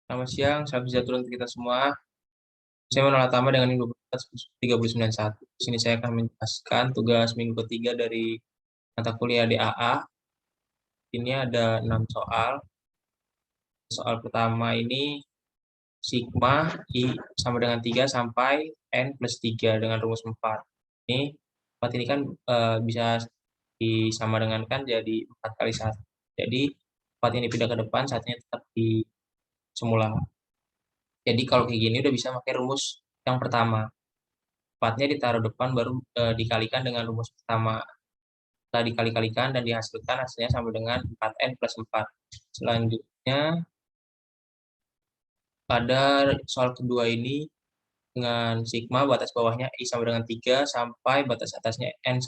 Selamat siang, salam sejahtera untuk kita semua. Saya Manuel Tama dengan NIM 12.391. Di sini saya akan menjelaskan tugas minggu ketiga dari mata kuliah DAA. Ini ada 6 soal. Soal pertama ini sigma I sama dengan 3 sampai N plus 3 dengan rumus 4. Ini 4 ini kan bisa disama dengankan jadi 4 kali 1. Jadi 4 ini pindah ke depan, satunya tetap di semula. Jadi kalau kayak gini udah bisa pakai rumus yang pertama. 4-nya ditaruh depan baru dikalikan dengan rumus pertama. Setelah dikali-kalikan dan dihasilkan hasilnya sama dengan 4N plus 4. Selanjutnya pada soal kedua ini dengan sigma batas bawahnya I sama dengan 3 sampai batas atasnya N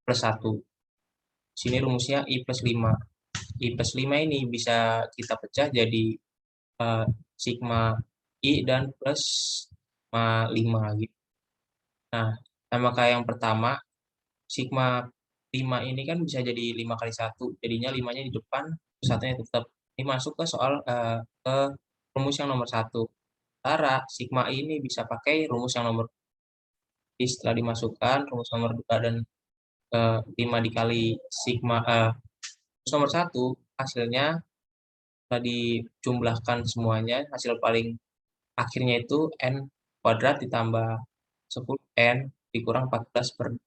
plus 1. Sini rumusnya I plus 5. I plus 5 ini bisa kita pecah jadi sigma I dan plus sigma 5 gitu. Nah, sama kayak yang pertama, sigma 5 ini kan bisa jadi 5 kali 1, jadinya 5-nya di depan, satunya tetap. Ini masuk ke soal ke rumus yang nomor 1. Sementara sigma ini bisa pakai rumus yang nomor. Jadi setelah dimasukkan rumus nomor 2 dan 5 dikali sigma rumus nomor 1, hasilnya setelah dijumlahkan semuanya, hasil paling akhirnya itu N kuadrat ditambah 10N dikurang 14 per.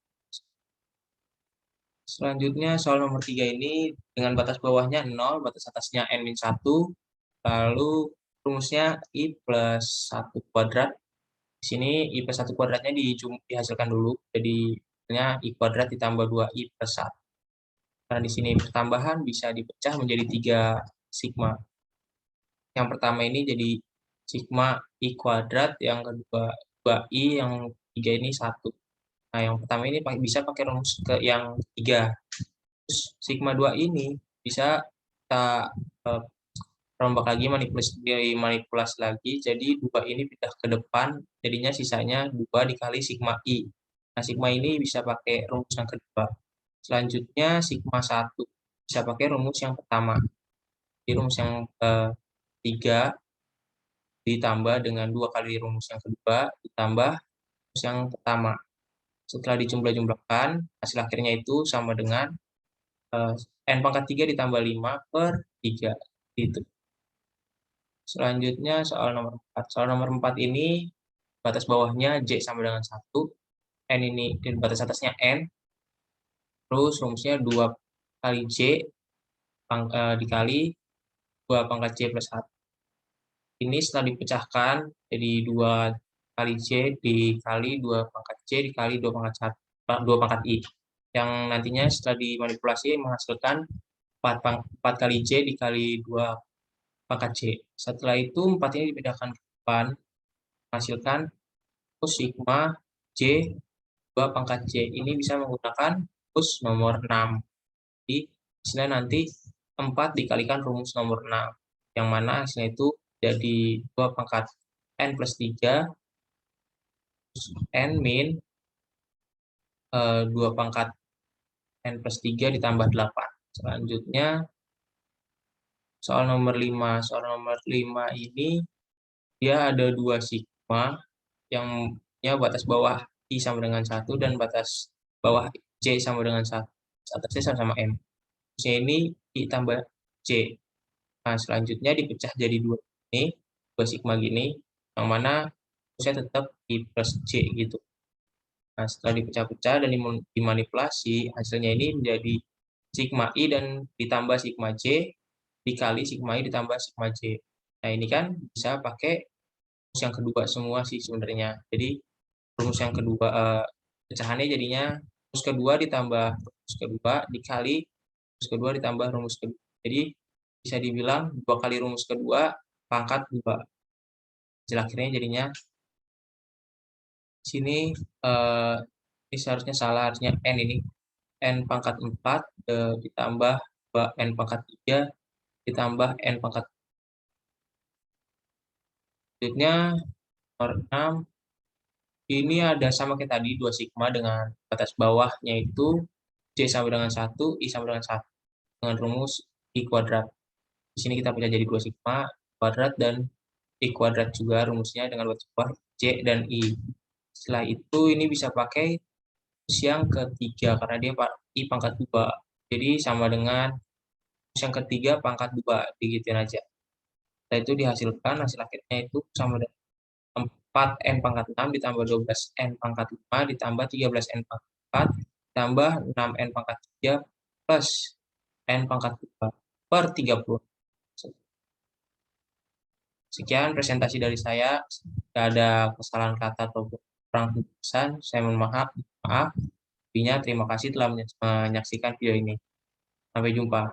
Selanjutnya soal nomor 3 ini dengan batas bawahnya 0, batas atasnya N-1, lalu rumusnya I plus 1 kuadrat. Di sini I plus 1 kuadratnya dihasilkan dulu, jadi I kuadrat ditambah 2I plus 1. Karena di sini pertambahan bisa dipecah menjadi 3 sigma. Yang pertama ini jadi sigma I kuadrat, yang kedua 2I, yang ketiga ini 1. Nah, yang pertama ini bisa pakai rumus ke yang 3. Terus sigma 2 ini bisa kita rombak lagi, manipulasi lagi, jadi 2 ini pindah ke depan, jadinya sisanya 2 dikali sigma I. Nah, sigma ini bisa pakai rumus yang kedua. Selanjutnya sigma 1 bisa pakai rumus yang pertama. Di rumus yang ketiga ditambah dengan 2 kali rumus yang kedua ditambah rumus yang pertama. Setelah dijumlah-jumlahkan, hasil akhirnya itu sama dengan N pangkat 3 ditambah 5 per 3. Gitu. Selanjutnya soal nomor 4. Soal nomor 4 ini batas bawahnya J sama dengan 1. N ini batas atasnya N. Terus rumusnya 2 kali J dikali 2 pangkat J plus 1. Ini setelah dipecahkan jadi 2 kali J dikali 2 pangkat J dikali 2 pangkat 1, 2 pangkat I. Yang nantinya setelah dimanipulasi menghasilkan 4 kali J dikali 2 pangkat J. Setelah itu 4 ini dipindahkan ke depan, menghasilkan sigma J 2 pangkat J. Ini bisa menggunakan rumus nomor 6. Jadi hasilnya nanti 4 dikalikan rumus nomor 6. Yang mana hasilnya itu jadi 2 pangkat N plus 3 N min 2 pangkat N plus 3 ditambah 8. Selanjutnya soal nomor 5. Soal nomor 5 ini dia ada 2 sigma yang punya batas bawah I sama dengan 1 dan batas bawah J sama dengan 1. Atasnya sama-sama M. C ini I tambah J. Nah, selanjutnya dipecah jadi 2 ini, 2 sigma gini, yang mana saya tetap I plus J gitu. Nah, setelah dipecah-pecah dan dimanipulasi, hasilnya ini menjadi sigma I dan ditambah sigma J dikali sigma I ditambah sigma J. Nah, ini kan bisa pakai rumus yang kedua semua sih sebenarnya. Jadi, rumus yang kedua, pecahannya jadinya rumus kedua ditambah rumus kedua dikali rumus kedua ditambah rumus kedua. Jadi, bisa dibilang 2 kali rumus kedua pangkat 2. Hasil akhirnya jadinya sini ini seharusnya salah, harusnya N ini. N pangkat 4 ditambah N pangkat 3 ditambah N pangkat. Selanjutnya nomor 6. Ini ada sama kayak tadi 2 sigma dengan batas bawahnya itu J sama dengan 1, I sama dengan 1. Dengan rumus I kuadrat. Di sini kita bisa jadi 2 sigma kuadrat dan I kuadrat juga rumusnya dengan batas bawah C dan I. Setelah itu ini bisa pakai rumus yang ketiga karena dia I pangkat 2. Jadi sama dengan rumus yang ketiga pangkat 2, digituin aja. Setelah itu dihasilkan, hasil akhirnya itu sama dengan 4N pangkat 6 ditambah 12N pangkat 5 ditambah 13N pangkat 4 ditambah 6N pangkat 3 plus N pangkat 2 per 30. Sekian presentasi dari saya. Tidak ada kesalahan kata atau kurang tulisan. Saya mohon maaf. Terima kasih telah menyaksikan video ini. Sampai jumpa.